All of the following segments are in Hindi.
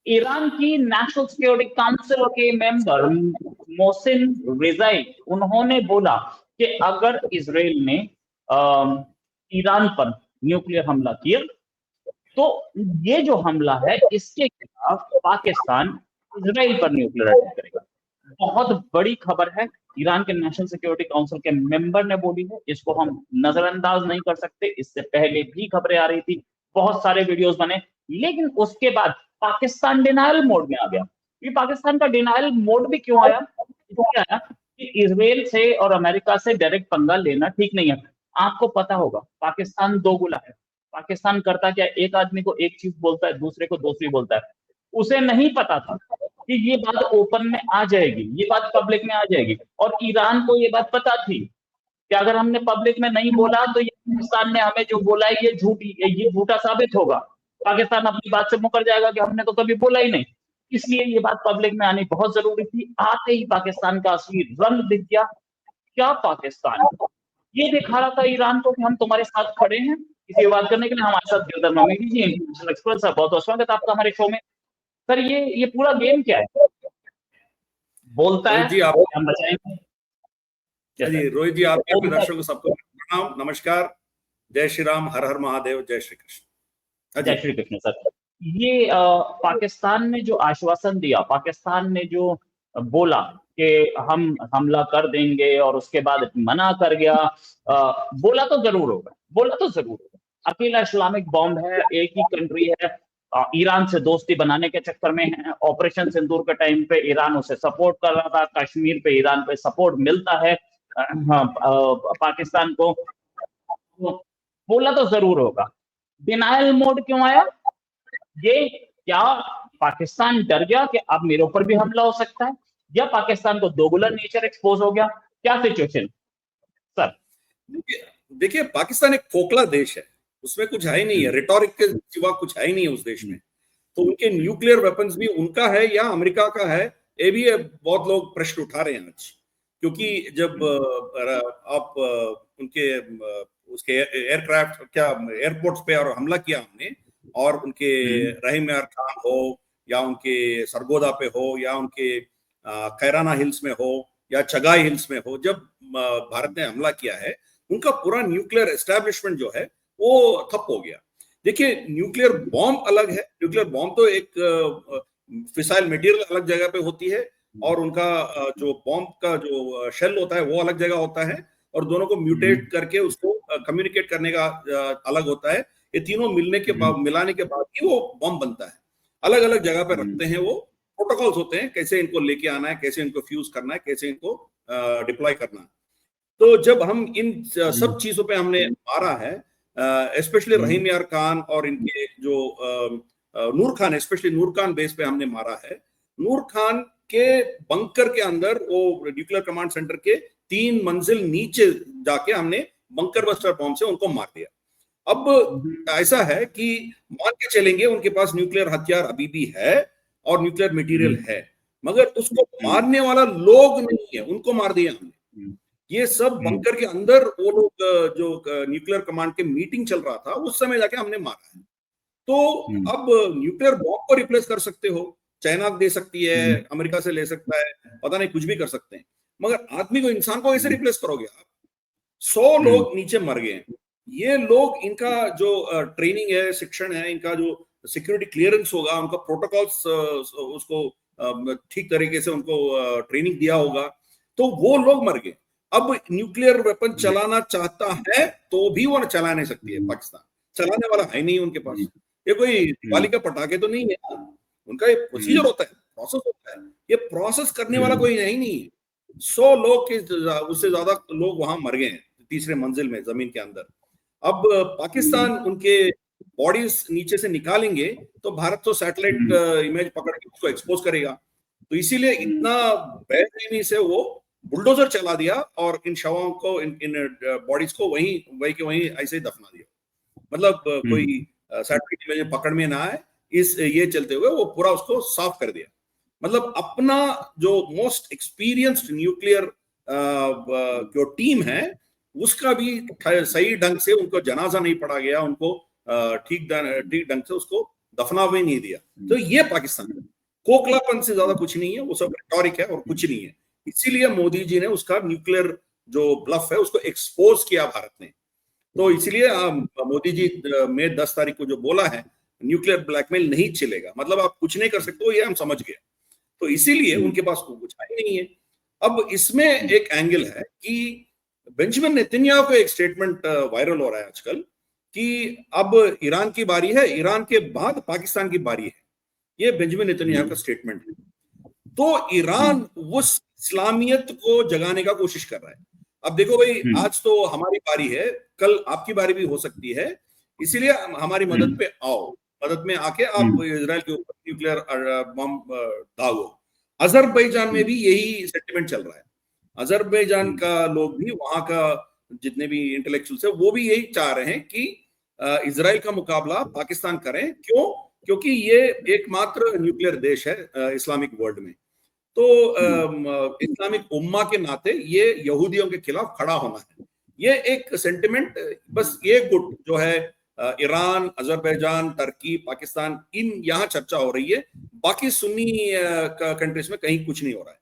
ईरान की नेशनल सिक्योरिटी काउंसिल के मेंबर मोहसिन रिजाई, उन्होंने बोला कि अगर इसराइल ने ईरान पर न्यूक्लियर हमला किया तो ये जो हमला है इसके खिलाफ पाकिस्तान इसराइल पर न्यूक्लियर अटैक करेगा। बहुत बड़ी खबर है, ईरान के नेशनल सिक्योरिटी काउंसिल के मेंबर ने बोली है, इसको हम नजरअंदाज नहीं कर सकते। इससे पहले भी खबरें आ रही थी, बहुत सारे वीडियोस बने, लेकिन उसके बाद पाकिस्तान डिनायल मोड में आ गया। ये पाकिस्तान का डिनायल मोड भी क्यों आया? इसलिए आया कि इसराइल से और अमेरिका से डायरेक्ट पंगा लेना ठीक नहीं है। आपको पता होगा पाकिस्तान दोगुला है। पाकिस्तान करता क्या, एक आदमी को एक चीज बोलता है, दूसरे को दूसरी बोलता है। उसे नहीं पता था कि ये बात ओपन में आ जाएगी, ये बात पब्लिक में आ जाएगी, और ईरान को ये बात पता थी कि अगर हमने पब्लिक में नहीं बोला तो ये पाकिस्तान ने हमें जो बोला है ये झूठा साबित होगा। पाकिस्तान अपनी बात से मुकर जाएगा कि हमने तो कभी बोला ही नहीं। इसलिए ये बात पब्लिक में आनी बहुत जरूरी थी। आते ही पाकिस्तान का असली रंग दिख गया। क्या पाकिस्तान ये दिखा रहा था ईरान को कि हम तुम्हारे साथ खड़े हैं? इसी बात करने के लिए हमारे साथ गिरधर ममीदी जी, इंटरनेशनल एक्सपर्ट सर, बहुत बहुत स्वागत आपका हमारे शो में। सर ये पूरा गेम क्या है? बोलता है रोहित जी, आप हम बचाएंगे। जी रोहित जी, आपके अपने दर्शकों को सबको प्रणाम, नमस्कार, जय श्री राम, हर हर महादेव, जय श्री कृष्ण। जय श्री कृष्ण। सर ये पाकिस्तान ने जो आश्वासन दिया, पाकिस्तान ने जो बोला कि हम हमला कर देंगे और उसके बाद मना कर गया, बोला तो जरूर होगा, बोला तो जरूर होगा। अकेला इस्लामिक बॉम्ब है, एक ही कंट्री है, ईरान से दोस्ती बनाने के चक्कर में है। ऑपरेशन सिंदूर के टाइम पे ईरान उसे सपोर्ट कर रहा था, कश्मीर पे ईरान पे सपोर्ट मिलता है पाकिस्तान को, तो बोला तो जरूर होगा। डिनायल मोड क्यों आया? ये क्या पाकिस्तान डर गया कि अब मेरे ऊपर भी हमला हो सकता है, या पाकिस्तान को दोगुला नेचर एक्सपोज हो गया? क्या सिचुएशन सर? देखिए, पाकिस्तान एक खोखला देश है, उसमें कुछ है ही नहीं है, रिटोरिक के सिवा कुछ है ही नहीं है उस देश में। तो उनके न्यूक्लियर वेपन्स भी उनका है या अमेरिका का है, ये भी बहुत लोग प्रश्न उठा रहे हैं आज। क्योंकि जब आप उनके उसके एयरक्राफ्ट क्या एयरपोर्ट्स पे और हमला किया हमने, और उनके रहीम यार खान हो या उनके सरगोदा पे हो या उनके कैराना हिल्स में हो या चगाई हिल्स में हो, जब भारत ने हमला किया है, उनका पूरा न्यूक्लियर एस्टैब्लिशमेंट जो है वो ठप हो गया। देखिए, न्यूक्लियर बॉम्ब अलग है, न्यूक्लियर बॉम्ब तो एक फिसाइल मटेरियल अलग जगह पे होती है, और उनका जो बॉम्ब का जो शेल होता है वो अलग जगह होता है, और दोनों को म्यूटेट करके उसको कम्युनिकेट करने का अलग होता है। ये तीनों मिलने के बाद, मिलाने के बाद ही वो बॉम्ब बनता है। अलग अलग जगह पे रखते हैं, वो प्रोटोकॉल्स होते हैं, कैसे इनको लेके आना है, कैसे इनको फ्यूज करना है, कैसे इनको डिप्लॉय करना है। तो जब हम इन सब चीजों पे हमने मारा है, स्पेशली रहीम यार खान और इनके जो नूर खान, स्पेशली नूर खान बेस पे हमने मारा है। नूर खान के बंकर के अंदर, वो न्यूक्लियर कमांड सेंटर के 3 मंजिल नीचे जाके हमने बंकर बस्टर बॉम्ब से उनको मार दिया। अब ऐसा है कि मान के चलेंगे उनके पास न्यूक्लियर हथियार अभी भी है और न्यूक्लियर मटेरियल है, मगर उसको मारने वाला लोग नहीं है, उनको मार दिया हमने। ये सब बंकर के अंदर वो लोग जो न्यूक्लियर कमांड के मीटिंग चल रहा था उस समय जाके हमने मारा है। तो अब न्यूक्लियर बॉम्ब को रिप्लेस कर सकते हो, चाइना दे सकती है, अमेरिका से ले सकता है, पता नहीं कुछ भी कर सकते हैं, मगर आदमी को, इंसान को कैसे रिप्लेस करोगे आप? 100 लोग नीचे मर गए। ये लोग, इनका जो ट्रेनिंग है, शिक्षण है, इनका जो सिक्योरिटी क्लियरेंस होगा, उनका प्रोटोकॉल्स, उसको ठीक तरीके से उनको ट्रेनिंग दिया होगा, तो वो लोग मर गए। अब न्यूक्लियर वेपन चलाना चाहता है तो भी वो चला नहीं सकती है पाकिस्तान, चलाने वाला है नहीं उनके पास। ये कोई दिवाली का पटाखे तो नहीं है, उनका एक प्रोसीजर होता है, प्रोसेस होता है, ये प्रोसेस करने वाला कोई है ही नहीं है। 100 लोग के उससे ज्यादा लोग वहां मर गए हैं तीसरे मंजिल में, जमीन के अंदर। अब पाकिस्तान उनके बॉडीज नीचे से निकालेंगे तो भारत तो सैटेलाइट इमेज पकड़ के उसको एक्सपोज करेगा, तो इसीलिए इतना बेरहमी से वो बुलडोजर चला दिया और इन शवों को, इन बॉडीज को वहीं के वहीं ऐसे ही दफना दिया। मतलब कोई सैटेलाइट इमेज पकड़ में ना आए, इस ये चलते हुए वो पूरा उसको साफ कर दिया। मतलब अपना जो मोस्ट एक्सपीरियंस्ड न्यूक्लियर जो टीम है उसका भी सही ढंग से उनको जनाजा नहीं पड़ा गया, उनको ठीक ढंग से उसको दफना भी नहीं दिया। तो ये पाकिस्तान है, खोखलापन से ज्यादा कुछ नहीं है, वो सब रिटॉरिक है और कुछ नहीं है। इसीलिए मोदी जी ने उसका न्यूक्लियर जो ब्लफ है उसको एक्सपोज किया भारत ने। तो इसीलिए मोदी जी मई 10 तारीख को जो बोला है न्यूक्लियर ब्लैकमेल नहीं चलेगा, मतलब आप कुछ नहीं कर सकते हो, ये हम समझ गए। तो इसीलिए उनके पास कुछ है ही नहीं है। अब इसमें एक एंगल है कि बेंजामिन नेतन्याहू का एक स्टेटमेंट वायरल हो रहा है आजकल कि अब ईरान की बारी है, ईरान के बाद पाकिस्तान की बारी है। ये बेंजामिन नेतन्याहू का स्टेटमेंट है। तो ईरान उस इस्लामियत को जगाने का कोशिश कर रहा है। अब देखो भाई, आज तो हमारी बारी है, कल आपकी बारी भी हो सकती है, इसीलिए हमारी मदद पे आओ, मदद में आके आप इजराइल के ऊपर न्यूक्लियर बम दागो। अजरबैजान में भी यही सेंटिमेंट चल रहा है। अजरबैजान का लोग भी, वहां का जितने भी इंटेलेक्चुअल्स है, वो भी यही चाह रहे हैं कि इजराइल का मुकाबला पाकिस्तान करें। क्यों? क्योंकि ये एकमात्र न्यूक्लियर देश है इस्लामिक वर्ल्ड में। तो इस्लामिक उम्मा के नाते ये यहूदियों के खिलाफ खड़ा होना है। ये एक सेंटिमेंट, बस ये गुट जो है ईरान, अजरबैजान, टर्की, पाकिस्तान, इन यहाँ चर्चा हो रही है। बाकी सुन्नी कंट्रीज में कहीं कुछ नहीं हो रहा है,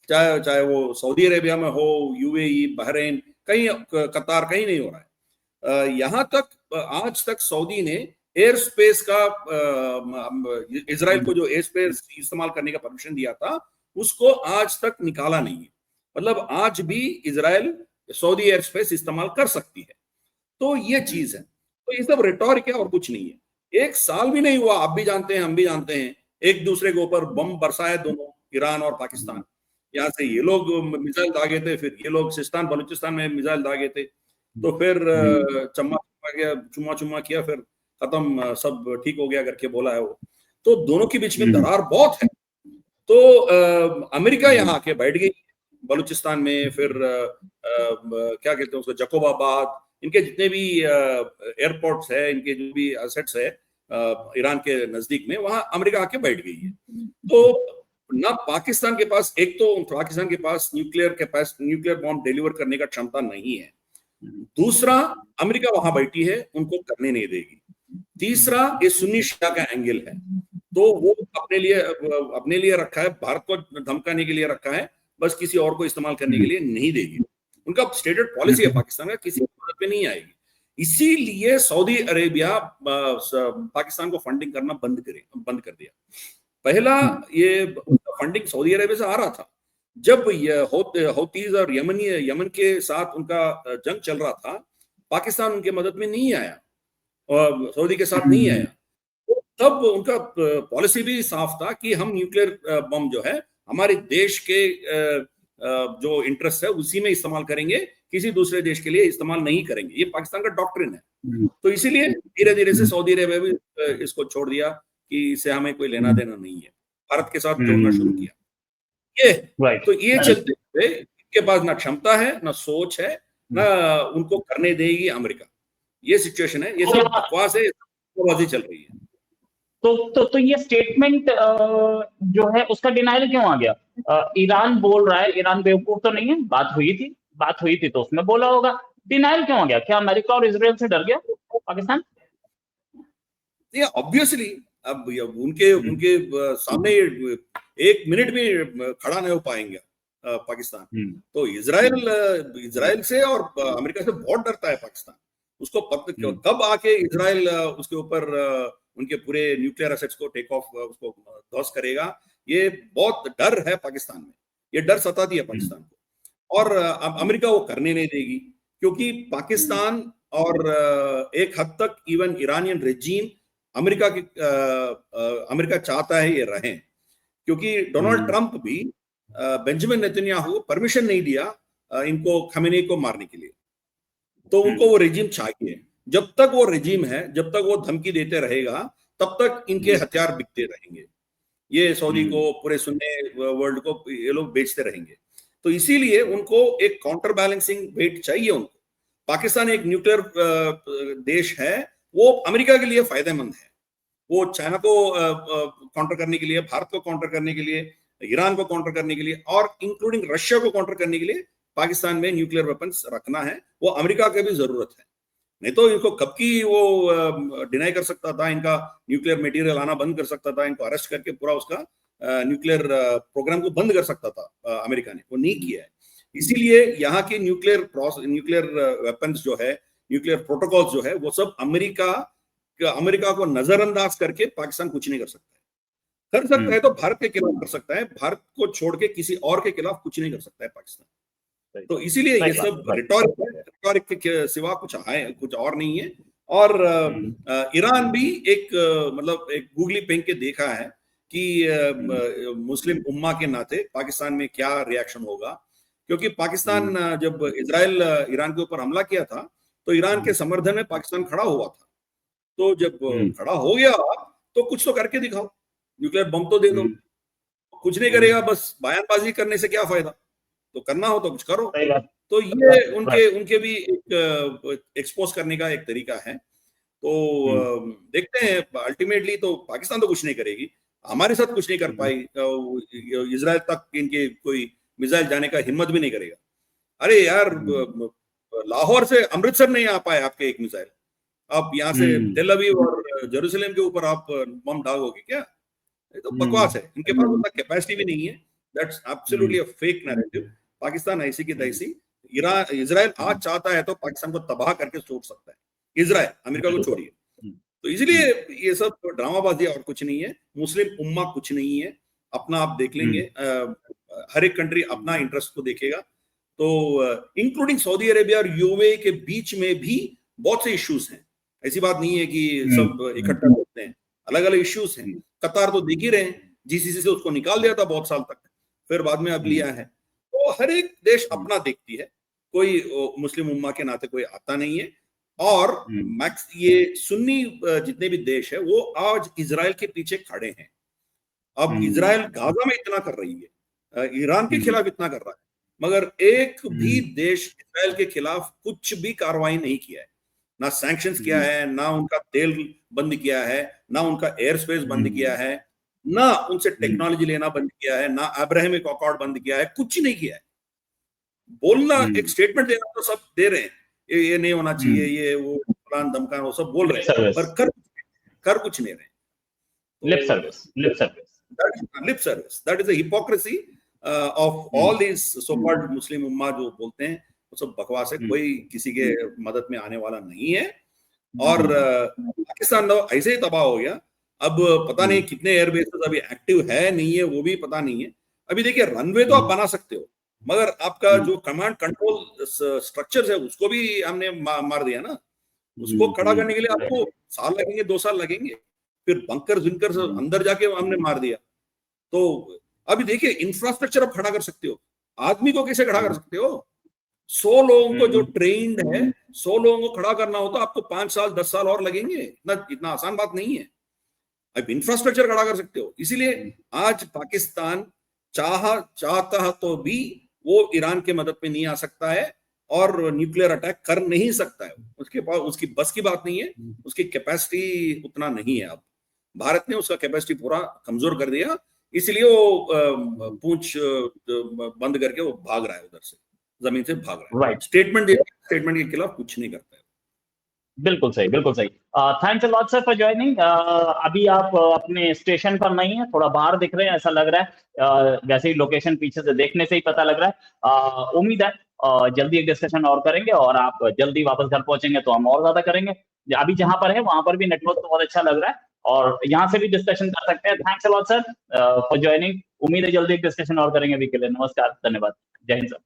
चाहे चाहे वो सऊदी अरेबिया में हो, यूएई, बहरीन, कहीं, कतार, कहीं नहीं हो रहा है। यहाँ तक आज तक सऊदी ने एयर स्पेस का इजराइल को जो एयर स्पेस इस्तेमाल करने का परमिशन दिया था उसको आज तक निकाला नहीं है। मतलब आज भी इजराइल सऊदी एयर स्पेस इस्तेमाल कर सकती है। तो ये चीज है। तो ये सब रिटॉरिक है और कुछ नहीं है। 1 साल भी नहीं हुआ, आप भी जानते हैं, हम भी जानते हैं, एक दूसरे के ऊपर बम बरसाए दोनों, ईरान और पाकिस्तान। यहाँ से ये लोग मिसाइल दागे थे, फिर ये लोग सिस्तान बलूचिस्तान में मिसाइल दागे थे, तो फिर चुम्मा चुम्मा किया, फिर खत्म, सब ठीक हो गया करके बोला है वो। तो दोनों के बीच में दरार बहुत है। तो अमेरिका यहाँ आके बैठ गई बलूचिस्तान में, फिर क्या कहते हैं उसको, जकोबाबाद, इनके जितने भी एयरपोर्ट्स है, इनके जो भी एसेट्स है ईरान के नजदीक में, वहां अमेरिका आके बैठ गई है। तो ना पाकिस्तान के पास, एक तो पाकिस्तान के पास न्यूक्लियर बॉम्ब डिलीवर करने का क्षमता नहीं है। दूसरा, अमेरिका वहां बैठी है, उनको करने नहीं देगी। तीसरा, ये सुन्नी शिया का एंगल है, तो वो अपने लिए रखा है, भारत को धमकाने के लिए रखा है, बस किसी और को इस्तेमाल करने के लिए नहीं देगी। उनका स्टेटेड पॉलिसी है पाकिस्तान का, किसी मदद पे नहीं आएगी। इसीलिए सऊदी अरेबिया पाकिस्तान को फंडिंग करना बंद कर दिया। पहला ये फंडिंग सऊदी अरेबिया से आ रहा था, जब हौतीज और यमन के साथ उनका जंग चल रहा था, पाकिस्तान उनके मदद में नहीं आया और सऊदी के साथ नहीं आया। तो तब उनका पॉलिसी भी साफ था कि हम न्यूक्लियर बम जो है हमारे देश के जो इंटरेस्ट है उसी में इस्तेमाल करेंगे, किसी दूसरे देश के लिए इस्तेमाल नहीं करेंगे। ये पाकिस्तान का डॉक्ट्रिन है। तो इसीलिए धीरे धीरे से सऊदी अरेबिया भी इसको छोड़ दिया कि इससे हमें कोई लेना देना नहीं है, भारत के साथ जोड़ना शुरू किया। ये तो ये चलते हुए इनके पास ना क्षमता है, ना सोच है, ना उनको करने देगी अमेरिका। ये सिचुएशन है, ये सब बकवास है, बाजी चल रही है। तो ये स्टेटमेंट जो है उसका डिनाइल क्यों आ गया? ईरान बोल रहा है, ईरान बेवकूफ तो नहीं है, बात हुई थी तो उसमें बोला होगा। डिनाइल क्यों आ गया? क्या अमेरिका और इजराइल से डर गया पाकिस्तान? ये ऑब्वियसली अब उनके सामने 1 मिनट भी खड़ा नहीं हो पाएंगे पाकिस्तान। तो इजराइल से और अमेरिका से बहुत डरता है पाकिस्तान। उसको कब आके इजराइल उसके ऊपर उनके पूरे न्यूक्लियर एसेट्स को टेक ऑफ, उसको ध्वस्त करेगा, ये बहुत डर है पाकिस्तान में। ये डर सताती है पाकिस्तान को, और अमेरिका वो करने नहीं देगी, क्योंकि पाकिस्तान और एक हद तक इवन ईरानियन रेजीम अमेरिका चाहता है ये रहें, क्योंकि डोनाल्ड ट्रंप भी बेंजामिन नेतन्याहू को परमिशन नहीं दिया इनको, खमेनी को मारने के लिए। तो उनको वो रेजिम चाहिए। जब तक वो रेजिम है, जब तक वो धमकी देते रहेगा, तब तक इनके हथियार बिकते रहेंगे। ये सऊदी को, पूरे सुन्नी वर्ल्ड को ये लोग बेचते रहेंगे। तो इसीलिए उनको एक काउंटर बैलेंसिंग वेट चाहिए उनको। पाकिस्तान एक न्यूक्लियर देश है, वो अमेरिका के लिए फायदेमंद है। वो चाइना को काउंटर करने के लिए, भारत को काउंटर करने के लिए, ईरान को काउंटर करने के लिए, और इंक्लूडिंग रशिया को काउंटर करने के लिए पाकिस्तान में न्यूक्लियर वेपन्स रखना है। वो अमेरिका की भी जरूरत है। नहीं तो इनको कब की वो डिनाई कर सकता था, इनका न्यूक्लियर मटेरियल आना बंद कर सकता था, इनको अरेस्ट करके पूरा उसका न्यूक्लियर प्रोग्राम को बंद कर सकता था अमेरिका ने, वो नहीं किया है। इसीलिए यहाँ के न्यूक्लियर वेपन्स जो है, न्यूक्लियर प्रोटोकॉल जो है, वो सब अमेरिका को नजरअंदाज करके पाकिस्तान कुछ नहीं कर सकता है। कर सकता है तो भारत के खिलाफ कर सकता है, भारत को छोड़ के किसी और के खिलाफ कुछ नहीं कर सकता है पाकिस्तान। तो इसीलिए ये सब रिटॉरिक के सिवा कुछ और नहीं है। और ईरान भी एक मतलब एक गूगली फेंक के देखा है कि मुस्लिम उम्मा के नाते पाकिस्तान में क्या रिएक्शन होगा, क्योंकि पाकिस्तान जब इजराइल ईरान के ऊपर हमला किया था तो ईरान के समर्थन में पाकिस्तान खड़ा हुआ था। तो जब खड़ा हो गया तो कुछ तो करके दिखाओ, न्यूक्लियर बम तो दे दो। कुछ नहीं करेगा, बस बयानबाजी करने से क्या फायदा, तो करना हो तो कुछ करो। तो ये उनके भी एक एक्सपोज करने का एक तरीका है। तो देखते हैं, अल्टीमेटली तो पाकिस्तान तो कुछ नहीं करेगी, हमारे साथ कुछ नहीं कर पाई, इजराइल तक इनके कोई मिसाइल जाने का हिम्मत भी नहीं करेगा। अरे यार, लाहौर से अमृतसर नहीं आ पाए आपके एक मिसाइल, आप यहाँ से तेल अवीव और जेरूसलम के ऊपर आप बम डालोगे क्या? ये तो बकवास है, इनके पास उतना कैपेसिटी भी नहीं है। That's absolutely a fake narrative. Pakistan ऐसी की तैसी, इजराइल आज चाहता है तो पाकिस्तान को तबाह करके छोड़ सकता है, इजराइल, अमेरिका को छोड़िए। तो इसलिए ये सब ड्रामाबाजी और कुछ नहीं है। मुस्लिम उम्मा कुछ नहीं है, अपना आप देख लेंगे, हर एक कंट्री अपना इंटरेस्ट को देखेगा। तो इंक्लूडिंग सऊदी अरेबिया और यूएई के बीच में भी बहुत से इश्यूज हैं, ऐसी बात नहीं है कि सब इकट्ठा होते हैं, अलग अलग इश्यूज हैं। कतार तो देख ही रहे हैं, जीसीसी से उसको निकाल दिया था बहुत साल तक, फिर बाद में अब लिया है। तो हर एक देश अपना देखती है, कोई मुस्लिम उम्मा के नाते कोई आता नहीं है। और मैक्स ये सुन्नी जितने भी देश है वो आज इजराइल के पीछे खड़े हैं। अब इजराइल गाजा में इतना कर रही है, ईरान के खिलाफ इतना कर रहा है, मगर एक भी देश इजराइल के खिलाफ कुछ भी कार्रवाई नहीं किया है, ना सैंक्शंस किया है, ना उनका तेल बंद किया है, ना उनका एयर स्पेस बंद किया है, ना उनसे टेक्नोलॉजी लेना बंद किया है, ना अब्राहमिक अकॉर्ड बंद किया है, कुछ नहीं किया है। बोलना, एक स्टेटमेंट देना तो सब दे रहे हैं, ये नहीं होना चाहिए, ये वो फलान धमकान, वो सब बोल रहे हैं, पर कर कुछ नहीं रहे। Lip service, that is a hypocrisy of all this so called Muslim उम्मा जो बोलते हैं, वो सब बकवास है, कोई किसी के मदद में आने वाला नहीं है। और पाकिस्तान तो ऐसे ही तबाह हो गया, अब पता नहीं कितने एयरबेसेस अभी एक्टिव है नहीं है वो भी पता नहीं है। अभी देखिए, रनवे तो आप बना सकते हो, मगर आपका जो कमांड कंट्रोल स्ट्रक्चर है उसको भी हमने मार दिया ना। उसको खड़ा करने के लिए आपको साल लगेंगे, 2 साल लगेंगे, फिर बंकर अंदर जाके हमने मार दिया। तो अभी देखिए, इंफ्रास्ट्रक्चर आप खड़ा कर सकते हो, आदमी को कैसे खड़ा कर सकते हो? 100 लोगों को जो ट्रेन्ड है, 100 लोगों को खड़ा करना हो तो आपको 5 साल 10 साल और लगेंगे, इतना आसान बात नहीं है। अब इंफ्रास्ट्रक्चर खड़ा कर सकते हो। इसीलिए आज पाकिस्तान चाहता तो भी वो ईरान के मदद में नहीं आ सकता है और न्यूक्लियर अटैक कर नहीं सकता है। उसके पास, उसकी बस की बात नहीं है, उसकी कैपेसिटी उतना नहीं है। अब भारत ने उसका कैपेसिटी पूरा कमजोर कर दिया, इसलिए वो पूंछ बंद करके वो भाग रहा है, उधर से जमीन से भाग रहा है। स्टेटमेंट के खिलाफ कुछ नहीं करता है। बिल्कुल सही, बिल्कुल सही। Thanks a lot sir for joining. अभी आप अपने स्टेशन पर नहीं है, थोड़ा बाहर दिख रहे हैं ऐसा लग रहा है, वैसे ही लोकेशन पीछे से देखने से ही पता लग रहा है। उम्मीद है जल्दी एक डिस्कशन और करेंगे, और आप जल्दी वापस घर पहुंचेंगे तो हम और ज्यादा करेंगे। अभी जहां पर है वहां पर भी नेटवर्क तो बहुत अच्छा लग रहा है, और यहाँ से भी डिस्कशन कर सकते हैं। Thanks a lot sir for joining. उम्मीद है जल्दी एक डिस्कशन और करेंगे। अभी के लिए नमस्कार, धन्यवाद, जय हिंद सर।